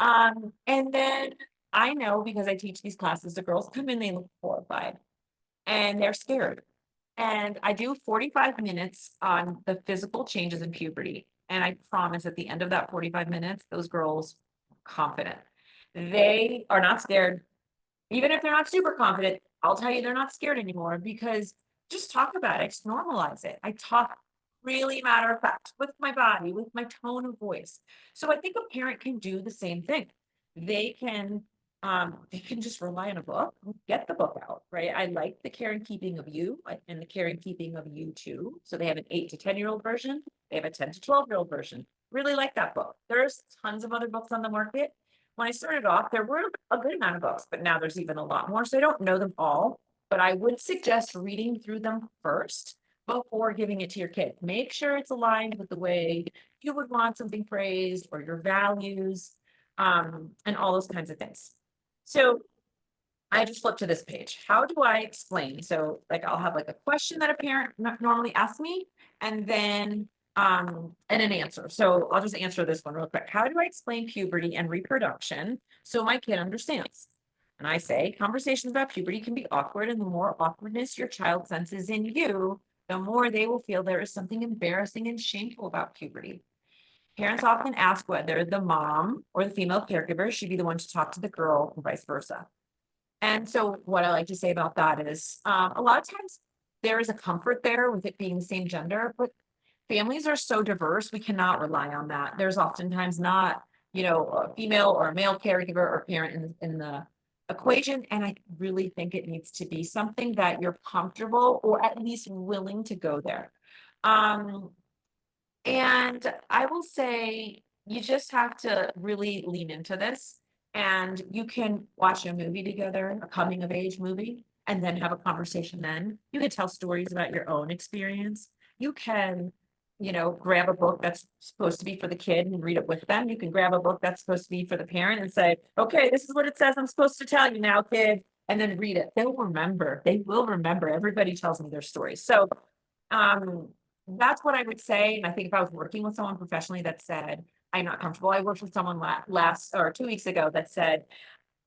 And then I know because I teach these classes, the girls come in, they look horrified and they're scared. And I do 45 minutes on the physical changes in puberty. And I promise at the end of that 45 minutes, those girls are confident. They are not scared. Even if they're not super confident, I'll tell you they're not scared anymore because just talk about it, just normalize it. I talk really matter of fact with my body, with my tone of voice. So I think a parent can do the same thing. They can just rely on a book, get the book out, right? I like the care and keeping of you and the care and keeping of you too. So they have an 8 to 10-year-old version, they have a 10 to 12-year-old version. Really like that book. There's tons of other books on the market. When I started off, there were a good amount of books, but now there's even a lot more. So I don't know them all, but I would suggest reading through them first before giving it to your kid. Make sure it's aligned with the way you would want something phrased or your values, and all those kinds of things. So I just flip to this page. How do I explain? So like I'll have like a question that a parent normally asks me and then and an answer. So I'll just answer this one real quick. How do I explain puberty and reproduction so my kid understands? And I say conversations about puberty can be awkward, and the more awkwardness your child senses in you, the more they will feel there is something embarrassing and shameful about puberty. Parents often ask whether the mom or the female caregiver should be the one to talk to the girl and vice versa. And so what I like to say about that is a lot of times there is a comfort there with it being the same gender, but families are so diverse, we cannot rely on that. There's oftentimes not, a female or a male caregiver or parent in the equation. And I really think it needs to be something that you're comfortable or at least willing to go there. Um, and I will say you just have to really lean into this. And you can watch a movie together, a coming of age movie, and then have a conversation then. You can tell stories about your own experience. You can, grab a book that's supposed to be for the kid and read it with them. You can grab a book that's supposed to be for the parent and say, okay, this is what it says I'm supposed to tell you now, kid, and then read it. They'll remember. They will remember. Everybody tells me their stories. So um, that's what I would say. And I think if I was working with someone professionally that said, I'm not comfortable. I worked with someone last or 2 weeks ago that said,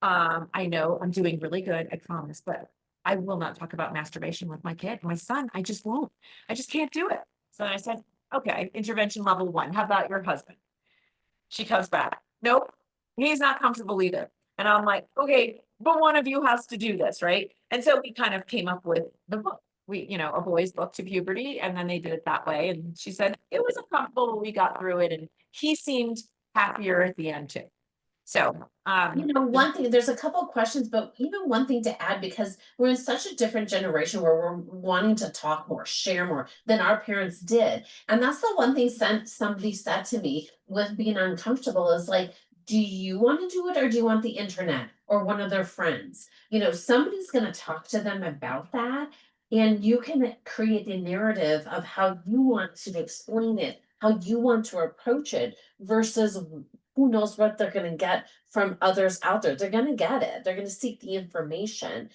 I know I'm doing really good, I promise, but I will not talk about masturbation with my kid, my son. I just won't. I just can't do it. So I said, okay, intervention level 1. How about your husband? She comes back. Nope, he's not comfortable either. And I'm like, okay, but one of you has to do this, right? And so we kind of came up with the book. A boy's book to puberty, and then they did it that way. And she said it was uncomfortable, but we got through it, and he seemed happier at the end too. So, One thing, there's a couple of questions, but even one thing to add, because we're in such a different generation where we're wanting to talk more, share more than our parents did. And that's the one thing somebody said to me with being uncomfortable is like, do you want to do it or do you want the internet or one of their friends? Somebody's going to talk to them about that. And you can create a narrative of how you want to explain it, how you want to approach it versus who knows what they're going to get from others out there. They're going to get it. They're going to seek the information.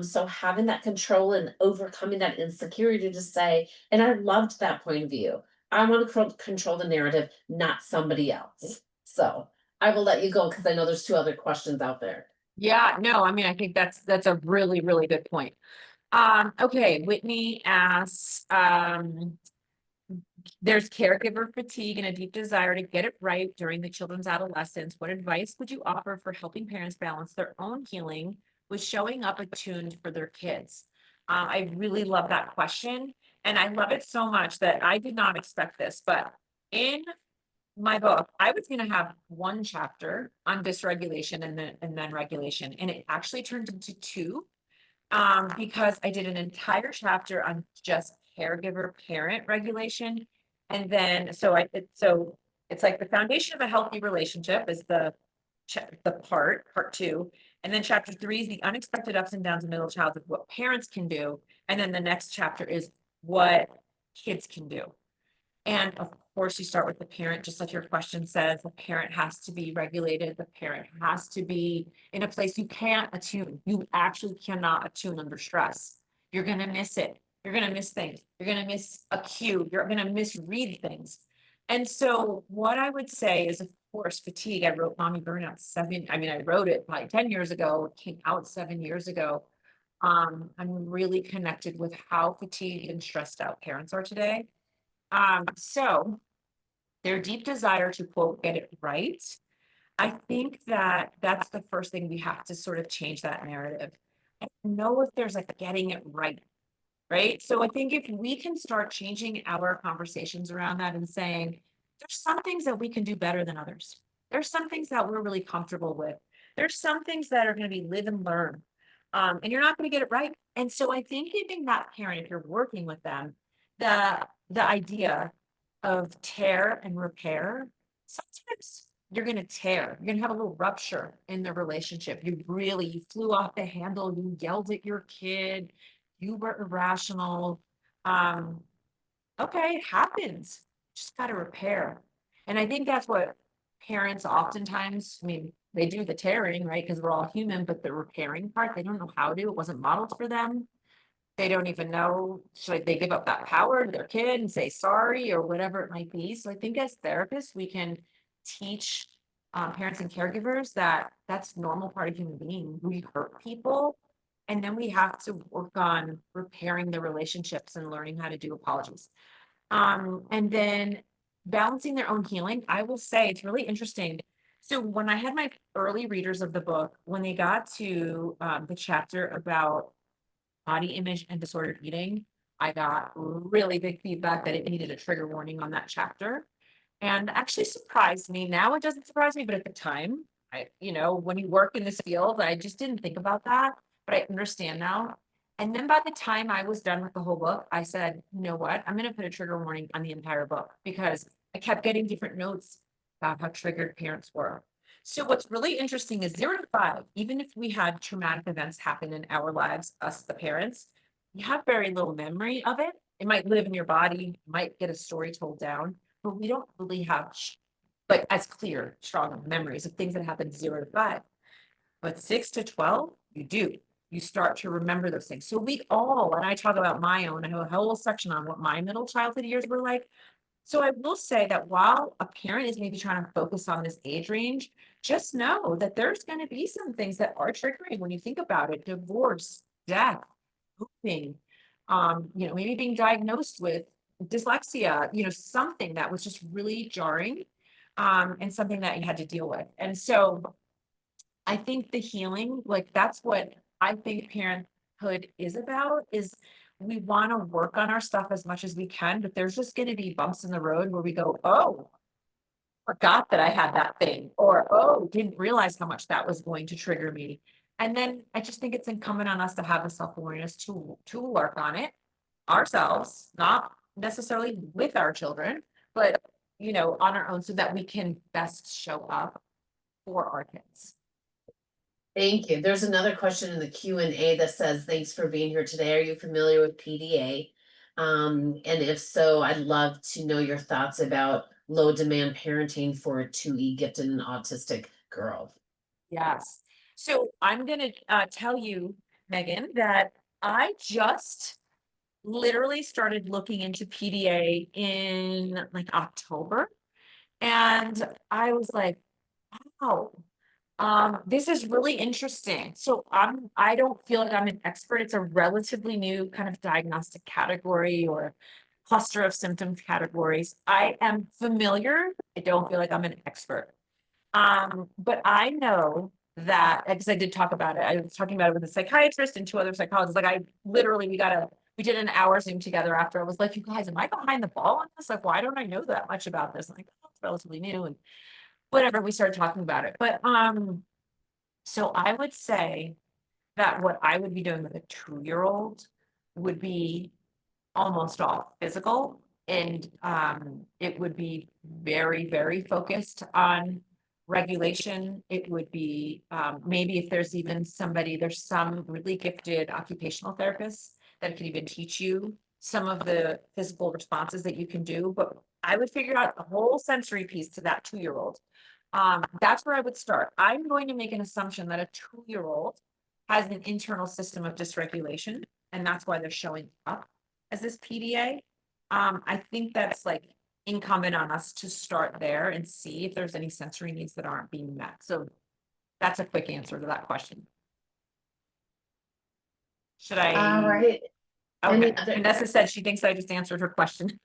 So having that control and overcoming that insecurity to say, and I loved that point of view. I want to control the narrative, not somebody else. So I will let you go because I know there's two other questions out there. Yeah, no, I mean, I think that's a really, really good point. Okay, Whitney asks, there's caregiver fatigue and a deep desire to get it right during the children's adolescence. What advice would you offer for helping parents balance their own healing with showing up attuned for their kids? I really love that question. And I love it so much that I did not expect this, but in my book, I was going to have one chapter on dysregulation and then regulation, and it actually turned into two, because I did an entire chapter on just caregiver parent regulation. And then, so it's like the foundation of a healthy relationship is the part two. And then chapter three is the unexpected ups and downs of middle childhood, what parents can do. And then the next chapter is what kids can do. And of course, you start with the parent, just like your question says, the parent has to be regulated. The parent has to be in a place you can't attune. You actually cannot attune under stress. You're going to miss it. You're going to miss things. You're going to miss a cue. You're going to misread things. And so what I would say is, of course, fatigue. I wrote Mommy Burnout I wrote it like 10 years ago. It came out 7 years ago. I'm really connected with how fatigued and stressed out parents are today. So their deep desire to quote, get it right. I think that that's the first thing we have to sort of change that narrative. I don't know if there's like getting it right. Right. So I think if we can start changing our conversations around that and saying, there's some things that we can do better than others. There's some things that we're really comfortable with. There's some things that are going to be live and learn. And you're not going to get it right. And so I think giving that parent, if you're working with them, the idea of tear and repair, sometimes you're going to tear, you're going to have a little rupture in the relationship. You flew off the handle, you yelled at your kid, you were irrational. Okay, it happens. Just got to repair. And I think that's what parents oftentimes, I mean, they do the tearing, right? Because we're all human, but the repairing part, they don't know how to. It wasn't modeled for them. They don't even know, should they give up that power to their kid and say sorry or whatever it might be. So I think as therapists, we can teach parents and caregivers that that's normal part of human being. We hurt people, and then we have to work on repairing the relationships and learning how to do apologies. And then balancing their own healing, I will say it's really interesting. So when I had my early readers of the book, when they got to the chapter about body image and disordered eating, I got really big feedback that it needed a trigger warning on that chapter. And actually surprised me. Now it doesn't surprise me, but at the time, when you work in this field, I just didn't think about that, but I understand now. And then by the time I was done with the whole book, I said, you know what? I'm going to put a trigger warning on the entire book because I kept getting different notes about how triggered parents were. So what's really interesting is 0 to 5, even if we had traumatic events happen in our lives, us, the parents, you have very little memory of it. It might live in your body, might get a story told down, but we don't really have like as clear, strong memories of things that happened 0 to 5. But 6 to 12, you do. You start to remember those things. So we all, and I talk about my own, I have a whole section on what my middle childhood years were like. So I will say that while a parent is maybe trying to focus on this age range, just know that there's going to be some things that are triggering when you think about it: divorce, death, moving, maybe being diagnosed with dyslexia, something that was just really jarring, and something that you had to deal with. And so I think the healing, like that's what I think parenthood is about, is we want to work on our stuff as much as we can, but there's just going to be bumps in the road where we go, oh, forgot that I had that thing, or oh, didn't realize how much that was going to trigger me. And then I just think it's incumbent on us to have the self-awareness to work on it ourselves, not necessarily with our children, but on our own so that we can best show up for our kids. Thank you. There's another question in the Q&A that says, thanks for being here today. Are you familiar with PDA? And if so, I'd love to know your thoughts about low demand parenting for a 2E gifted and autistic girl. Yes. So I'm going to tell you, Megan, that I just literally started looking into PDA in like October. And I was like, Wow. This is really interesting. So I don't feel like I'm an expert. It's a relatively new kind of diagnostic category or cluster of symptom categories. I am familiar. I don't feel like I'm an expert. But I know that because I did talk about it. I was talking about it with a psychiatrist and two other psychologists. Like I literally we did an hour Zoom together after. I was like, you guys, am I behind the ball on this? Like, why don't I know that much about this? Like, oh, it's relatively new and whatever. We started talking about it. But so I would say that what I would be doing with a 2-year-old would be almost all physical. And it would be very, very focused on regulation. It would be maybe if there's some really gifted occupational therapists that could even teach you some of the physical responses that you can do. But I would figure out the whole sensory piece to that 2-year-old. That's where I would start. I'm going to make an assumption that a 2-year-old has an internal system of dysregulation, and that's why they're showing up as this PDA. I think that's like incumbent on us to start there and see if there's any sensory needs that aren't being met. So that's a quick answer to that question. Should All I? right. Okay, Any other, Vanessa said she thinks I just answered her question.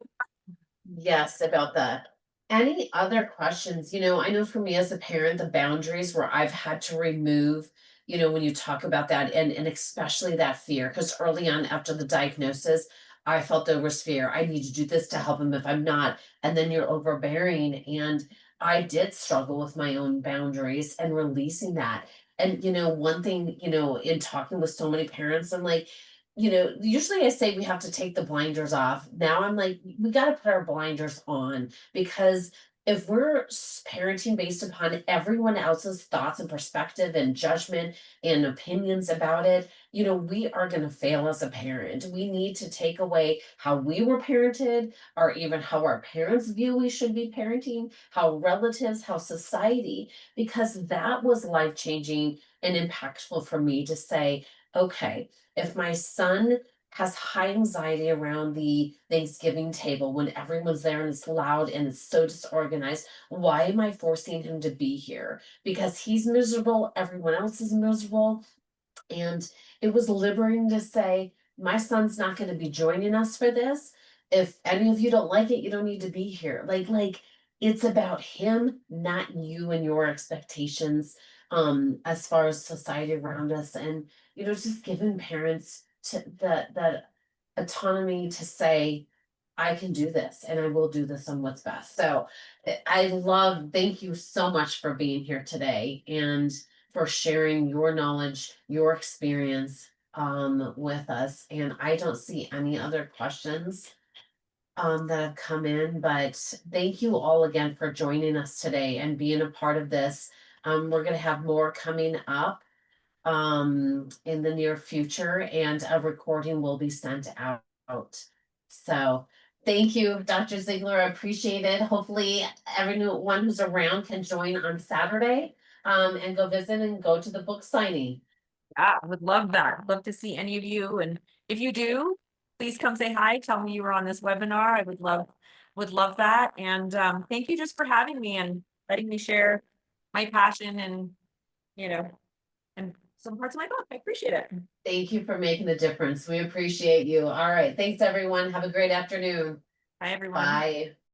yes, about that. Any other questions? I know for me as a parent, the boundaries where I've had to remove, when you talk about that and especially that fear, because early on after the diagnosis, I felt there was fear. I need to do this to help him if I'm not. And then you're overbearing. And I did struggle with my own boundaries and releasing that. And one thing, in talking with so many parents, I'm like, usually I say we have to take the blinders off. Now I'm like, we got to put our blinders on because if we're parenting based upon everyone else's thoughts and perspective and judgment and opinions about it, we are going to fail as a parent. We need to take away how we were parented, or even how our parents view we should be parenting, how relatives, how society, because that was life changing and impactful for me to say, okay, if my son has high anxiety around the Thanksgiving table when everyone's there and it's loud and it's so disorganized, why am I forcing him to be here? Because he's miserable, everyone else is miserable. And it was liberating to say, my son's not going to be joining us for this. If any of you don't like it, you don't need to be here. Like it's about him, not you and your expectations, as far as society around us. And, just giving parents to the autonomy to say, I can do this and I will do this on what's best. So thank you so much for being here today and for sharing your knowledge, your experience with us. And I don't see any other questions that have come in, but thank you all again for joining us today and being a part of this. We're going to have more coming up in the near future, and a recording will be sent out. So thank you, Dr. Ziegler. I appreciate it. Hopefully everyone who's around can join on Saturday and go visit and go to the book signing. Yeah, I would love that. Love to see any of you. And if you do, please come say hi. Tell me you were on this webinar. I would love that. And thank you just for having me and letting me share my passion and, you know, and some parts of my book. I appreciate it. Thank you for making a difference. We appreciate you. All right. Thanks, everyone. Have a great afternoon. Bye, everyone. Bye.